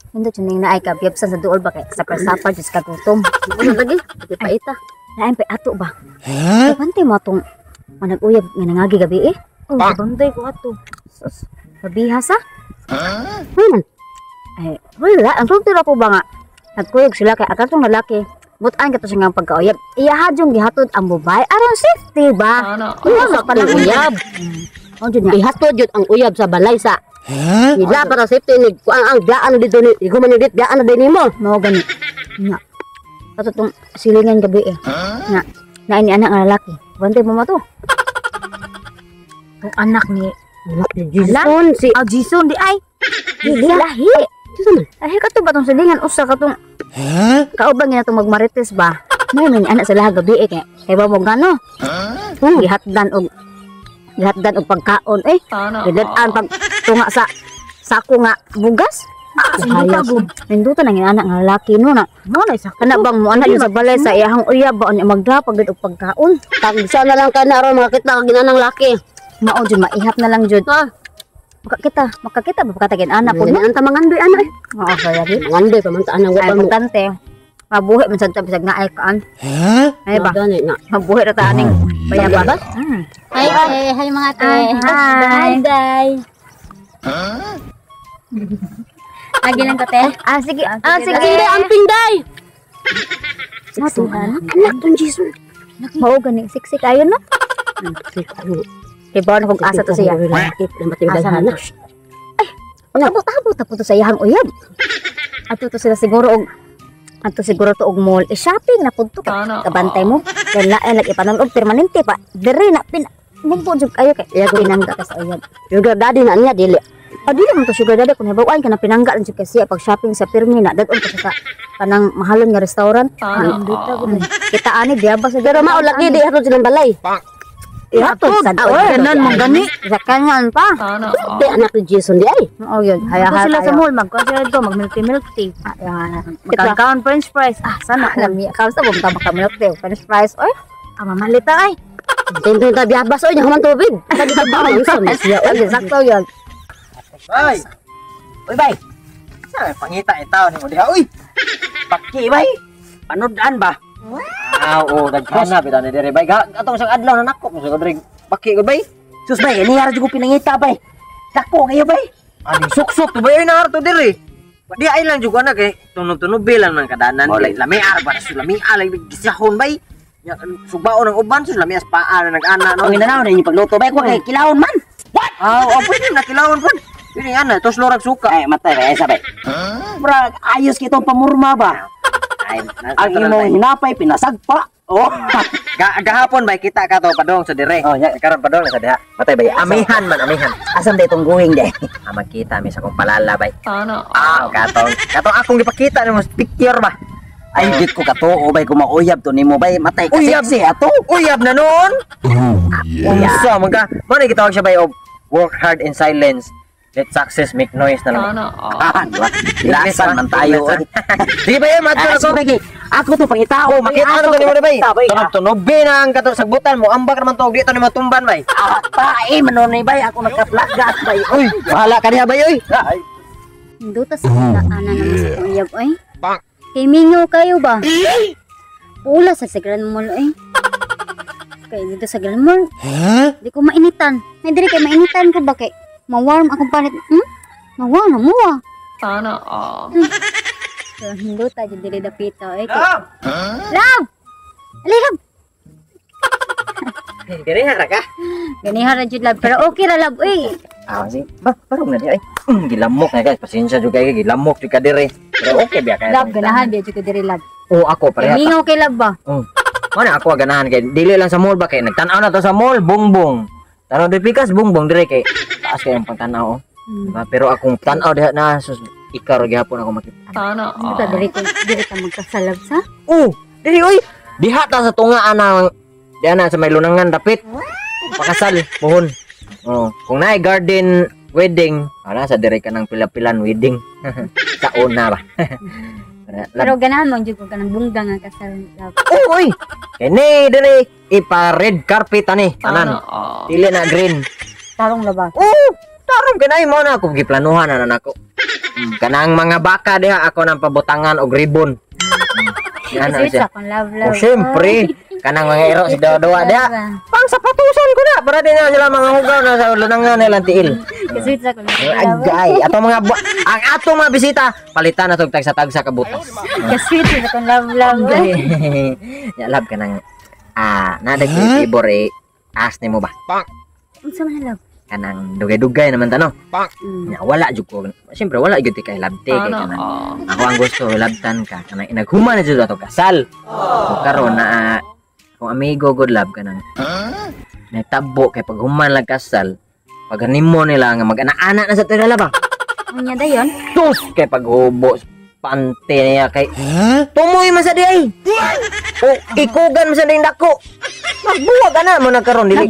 Hindi tuning na ay kabiyabsan sa duol ba kay sapar-sapar just kagutom. Ano lagi? Di pa ita. Lain pa ato ba? Ha? Pantay mo atong manag-uyab nga nangagi gabi eh. Oh, pantay ko ato. Sus, mabihas ha? Man. Ay, wala. Ang sulti ko ba nga? Nagkuyog sila kay agatong lalaki. Butaan ka to siya nga pagkauyab. Iyahadyong gihatod ang babae. Aron safety ba? Ano sa uyab? Oh, dyan Ihatod yun ang uyab sa balay sa. Ila para safety ni ang daan dito ni iguman yung daan na din mo. Mao gani. Nga. Kato tong silingan gabi eh. Nga. Na ini anak nga lalaki. Bantay mo to. Tong anak ni Jason si Jason di ay. Dili lahi. Jason. Lahi ka to ba tong silingan usa ka tong kaubang nga tong magmarites ba? May anak sa lahat gabi eh kay ba mo gano? Gihatdan og pagkaon eh. Gidan pag tunga sa sako nga bugas. Sayang. Minduta nang anak nga lalaki no na. Mo na isa. Kana bang mo anak sa balay sa iyang uyab ba ni magdapag gid og pagkaon. Tagsa na lang kana ron makita ka ginanang laki. Mao jud maihat na lang jud. Makakita ba pagkatagin anak po Pud no? ang tamangandoy ana eh. Oo, kaya di. Mangandoy pa man ta anang Ay, wa mo. importante. Mabuhi man sad bisag na ay kaan. Ay ba? Gani na. Mabuhi ra ta aning bayabas. Hi mga ate. Hi. Guys. Lagi lang kate. Sige. sige. Hindi amping day. Matuhan. Anak tong Jason. Mao gani siksik ayon no. Kay ba kung asa to siya. Bakit na matibay Asa hana? Abot-abot ta to sa iyang uyab. Ato to sila siguro og mall. Shopping na pud to kabantay mo. Kay lain lagi panolog permanente pa. Dire na mumpo jud kayo kay pinangga ka sa uyab. Sugar daddy na niya dili. Dili man to sugar daddy kun hibawan ka na pinangga lang jud kay siya pag shopping sa Pirmi na dadon pa sa kanang mahalon nga restaurant. Kita ani diaba sa Pero mao lagi di hatod silang balay. Ihatod sa ganon mong gani. Sa kanyan pa. Di anak ni Jason di ay. Oo yun. Haya Sila sa mall magkuha sila dito mag milk tea. Magkakaon french fries. Sana lami. Kausa mo ka milk tea. French fries. Oy. Mamalita ay. Tento ta biabas oy human tubig. Lagi ta ba ang sa Siya oy. Sakto yun. Bay. Uy, bay. Sa pangita itaw ni mo diha. Uy. Paki bay. Panodan ba? Oo, dagkana bitaw ni dire bay. Atong sang adlaw na nakop sa kodrig. Paki ko bay. Sus bay, ni ara jud ko pinangita bay. Dako kayo bay. Ani suksok to bay na arto dire. Di ay lang jud na kay tunog-tunog bilang nang kadanan kay lamiar para sa lamiar lagi gisahon bay. Sugbao ng uban sus lamias paa na nag-ana no. Ang inanaw na pagluto bay ko kay kilawon man. Pwede na kilawon po. Pwede nga na, tos lorag suka. Ay matay kay sabay. Bra ayos kitong pamurma ba. Ay, Ang imong hinapay pinasagpa. Oh. gahapon ba kita ka to padong sa dire. Oh, ya. Karon padong na sa diha. Matay bay. Amihan man, amihan. Asam day tong guhing day. Makita mi sa kong palala bay. Katong akong gipakita nimo picture ba. Ay git ko katuo bay kumauyab to nimo bay matay kasi Uyab. si ato. Uyab na noon. Unsa man ka? Mo ni gitawag siya bay og work hard in silence. Let success make noise na lang. Ilasan man tayo. Di ba yan, madyo ako? Ako to pangitao. Makita na to ni mo bay. Tunog na ang katong sagbutan mo. Ambak naman to, dito ni matumban bay. Pae manonay bay ako nagkaplagat bay. Uy, bahala ka niya bay, uy. Hinduta sa ana naman sa uyab oy. Kay minyo kayo ba? Pula sa Grand Mall oy. Kay dito sa Grand Mall. Di ko mainitan. May diri kay mainitan ko ba kay ma-warm akong panit. Mawa na mo ah. So, hinduta jud diri dapita oy. Love. Ali love. Diri hara ka. Ganiha ra jud love pero okay ra love oy. Si barong na di ay. Gilamok na guys, pasensya jud kay gilamok jud ka dire. Pero okay biya kay. Love ganahan di jud ko diri love. Oo, ako pareha. Mingaw kay love ba? Ano ako ganahan kay dili lang sa mall ba kay nagtan-aw na to sa mall, bongbong. Tanaw di pikas bongbong dire kay taas kay ang pagtanaw. Diba? Pero akong tanaw diha na sus ikar gyapon ako makita. Hinduta diri ka magkasalab sa? Dili oy. Diha ta sa tungaan na diha na sa may lunangan dapit. Pakasal buhon. Kung naay garden wedding, ana sa dire ka ng pila-pilan wedding. Sa una ba. Pero ganahan mo jud ko kanang bungga nga kasal love. Uy! Kini dire ipa red carpet ani tanan. Dili na green. Tarong labas. Tarong kanay mo na ako giplanuhan na nako. Kanang mga baka diha ako nang pabutangan og ribbon. Yan Sweet siya. sa kong love Oh, syempre. Kanang mga iro si Dodoa diha. Pang sapatusan ko na para di na sila mga hugaw na sa lunangan nilang tiil. Sweet sa kong love. Agay, ato mga ang atong mga bisita palitan na tog tagsa kabutas. Sweet sa kong love. Ya lab ka nang nadag yung tibor as nimo ba? Unsa man love? Kanang dugay-dugay naman tano. Mm. Nya wala jud ko. Siyempre wala jud kay labte kay kanang. Ako ang gusto labtan ka kanang inaghuman na jud ato kasal. So karon na kung amigo good love kanang. Nagtabo kay paghuman lang kasal. Pag nimo nila nga mag-ana-ana na sa tira ba? Unya dayon? Tus kay paghubo pante niya kay tumoy man sa di ay. O ikugan man sa di dako. Nagbuwag ana mo nagkaron dili.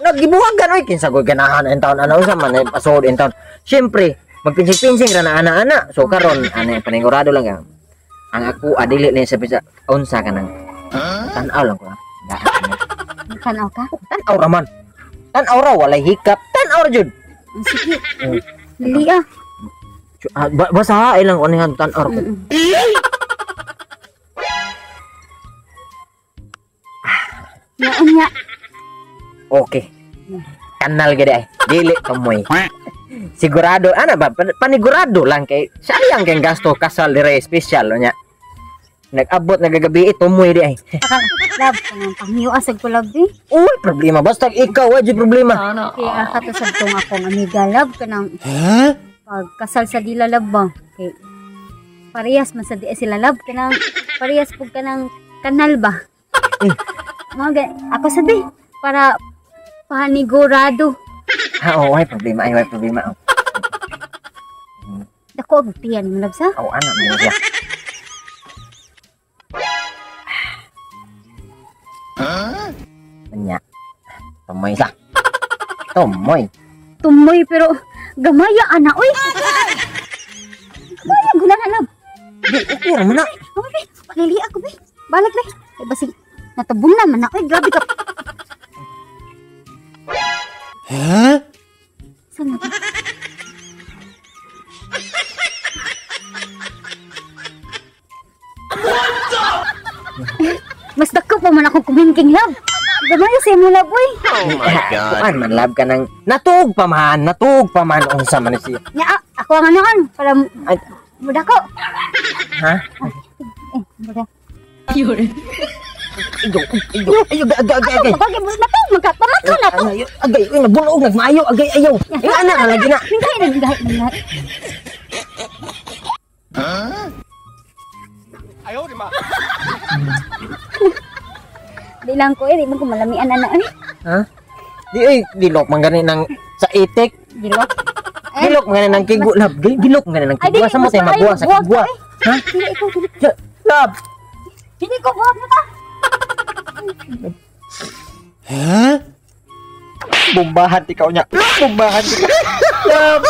Nagibuwagan oy kinsa koy ganahan en taon ana usa man pasod en taon. Syempre magpinsing-pinsing ra na ana-ana. So karon ana paningurado lang ang ako adili ni sa pisa unsa kanang. Tan-aw lang ko. Kanaw ka? Tan-aw ra man. Tan-aw ra walay hikap. Tan-aw ra jud. Sige. Dili ah. Basta ilang onihan tan-aw ko. Unya. Okay. Kanal gede ay. Dili kamoy. Sigurado ana ba panigurado lang kay sayang kay gasto kasal dire special nya. Nag-abot nagagabi tumoy di ay. Love kanang panghiyo asag ko love di. Uy, problema basta ikaw wa jud problema. Kaya katusad tong akong amiga love kanang pagkasal sa dila love ba. Kay parehas man sa di sila love kanang parehas pug kanang kanal ba. Ako sabi para panigurado. Oo, way problema ay way problema. Dako og tiyan mo love sa. Oh, anak mo siya. Nya. Tumoy sa. Tumoy. Tumoy pero gamaya ana oy. Gamaya gula na love. Di okay ra man na. Oh, be, palili ako be. Balik be. Ay basig natabunan man na oy, grabe ka. Sana ba? Mas dako pa man akong kumingking love. Gamay sa imo love oy. Oh my god. Kuan man lab ka nang natug pa man unsa man siya. Nya ako ang anoon para Ay, muda ko. ha? Muda. Ayo, agay. Bagay mo na to, magkapamatro na to. Agay, nabulog, nagmayo, agay, ayaw. Yung anak na lagi na. Minghay. Di lang ko di man ko malamian ana eh. Ha? Dilok man gani nang sa itik. Gilok. Dilok man gani nang kigo lab. Dilok man gani nang kigo. Sa mo tayo magbuwa sa kigo. Ha? Dili ko dili. Lab. Dili ko buhat mo ta. Bombahan ikaw niya. Bombahan ikaw. Lab.